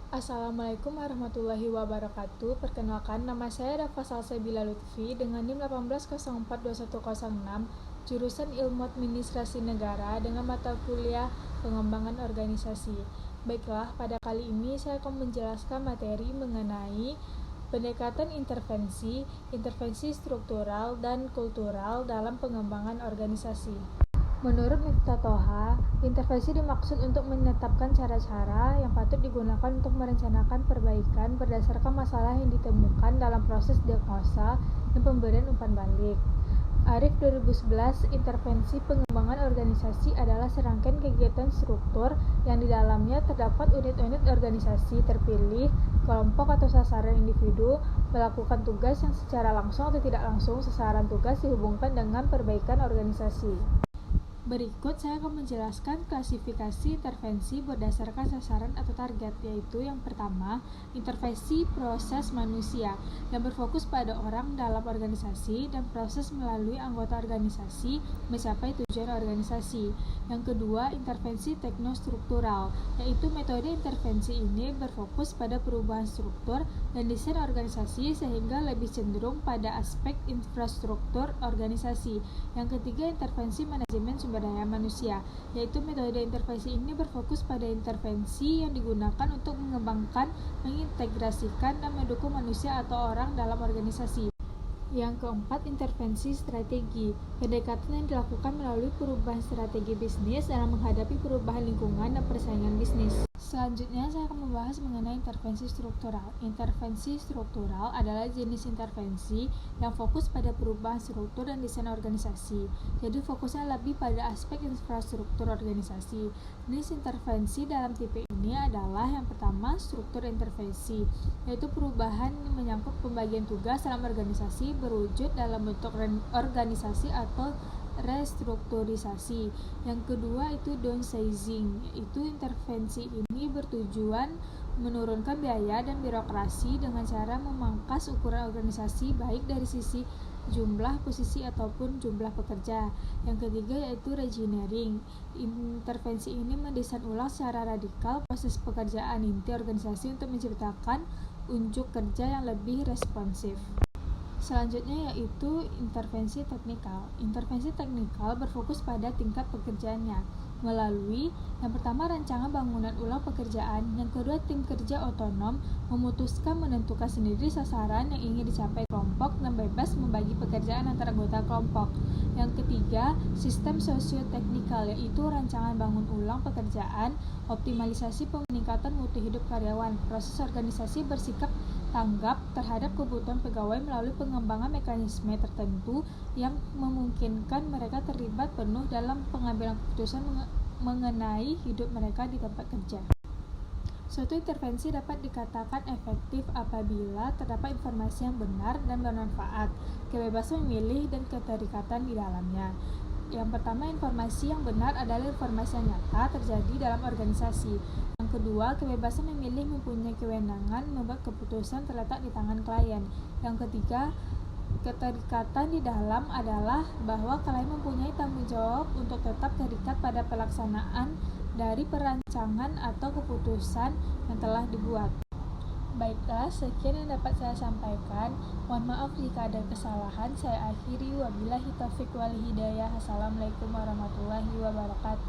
Assalamualaikum warahmatullahi wabarakatuh. Perkenalkan, nama saya Rafa Salsabila Lutfi dengan NIM 18042106, jurusan Ilmu Administrasi Negara dengan mata kuliah Pengembangan Organisasi. Baiklah, pada kali ini saya akan menjelaskan materi mengenai pendekatan intervensi struktural dan kultural dalam pengembangan organisasi. Menurut Miftah Toha, intervensi dimaksud untuk menetapkan cara-cara yang patut digunakan untuk merencanakan perbaikan berdasarkan masalah yang ditemukan dalam proses diagnosa dan pemberian umpan balik. Arif 2011, intervensi pengembangan organisasi adalah serangkaian kegiatan struktur yang di dalamnya terdapat unit-unit organisasi terpilih, kelompok atau sasaran individu, melakukan tugas yang secara langsung atau tidak langsung sasaran tugas dihubungkan dengan perbaikan organisasi. Berikut saya akan menjelaskan klasifikasi intervensi berdasarkan sasaran atau target, yaitu yang pertama, intervensi proses manusia yang berfokus pada orang dalam organisasi dan proses melalui anggota organisasi mencapai tujuan organisasi. Yang kedua, intervensi teknostruktural, yaitu metode intervensi ini berfokus pada perubahan struktur dan desain organisasi sehingga lebih cenderung pada aspek infrastruktur organisasi. Yang ketiga, intervensi manajemen sumber daya manusia, yaitu metode intervensi ini berfokus pada intervensi yang digunakan untuk mengembangkan, mengintegrasikan, dan mendukung manusia atau orang dalam organisasi. Yang keempat, intervensi strategi. Pendekatan yang dilakukan melalui perubahan strategi bisnis dalam menghadapi perubahan lingkungan dan persaingan bisnis. Selanjutnya, saya akan membahas mengenai intervensi struktural. Intervensi struktural adalah jenis intervensi yang fokus pada perubahan struktur dan desain organisasi. Jadi fokusnya lebih pada aspek infrastruktur organisasi. Jenis intervensi dalam tipe ini adalah yang pertama, struktur intervensi, yaitu perubahan yang menyangkut pembagian tugas dalam organisasi berwujud dalam bentuk organisasi atau restrukturisasi. Yang kedua itu downsizing, yaitu intervensi ini bertujuan menurunkan biaya dan birokrasi dengan cara memangkas ukuran organisasi baik dari sisi jumlah posisi ataupun jumlah pekerja. Yang ketiga yaitu reengineering. Intervensi ini mendesain ulang secara radikal proses pekerjaan inti organisasi untuk menciptakan unjuk kerja yang lebih responsif. Selanjutnya yaitu intervensi teknikal. Intervensi teknikal berfokus pada tingkat pekerjaannya melalui yang pertama rancangan bangunan ulang pekerjaan, yang kedua tim kerja otonom memutuskan menentukan sendiri sasaran yang ingin dicapai kelompok dan bebas membagi pekerjaan antar anggota kelompok. Yang ketiga, sistem sosioteknikal, yaitu rancangan bangun ulang pekerjaan, optimalisasi peningkatan mutu hidup karyawan. Proses organisasi bersikap tanggap terhadap kebutuhan pegawai melalui pengembangan mekanisme tertentu yang memungkinkan mereka terlibat penuh dalam pengambilan keputusan mengenai hidup mereka di tempat kerja. Suatu intervensi dapat dikatakan efektif apabila terdapat informasi yang benar dan bermanfaat, kebebasan memilih, dan keterikatan di dalamnya. Yang pertama, informasi yang benar adalah informasi yang nyata terjadi dalam organisasi. Yang kedua, kebebasan memilih mempunyai kewenangan membuat keputusan terletak di tangan klien. Yang ketiga, keterikatan di dalam adalah bahwa klien mempunyai tanggung jawab untuk tetap terikat pada pelaksanaan dari perancangan atau keputusan yang telah dibuat. Baiklah, sekian yang dapat saya sampaikan. Mohon maaf jika ada kesalahan. Saya akhiri, wabillahi taufiq wal hidayah. Assalamualaikum warahmatullahi wabarakatuh.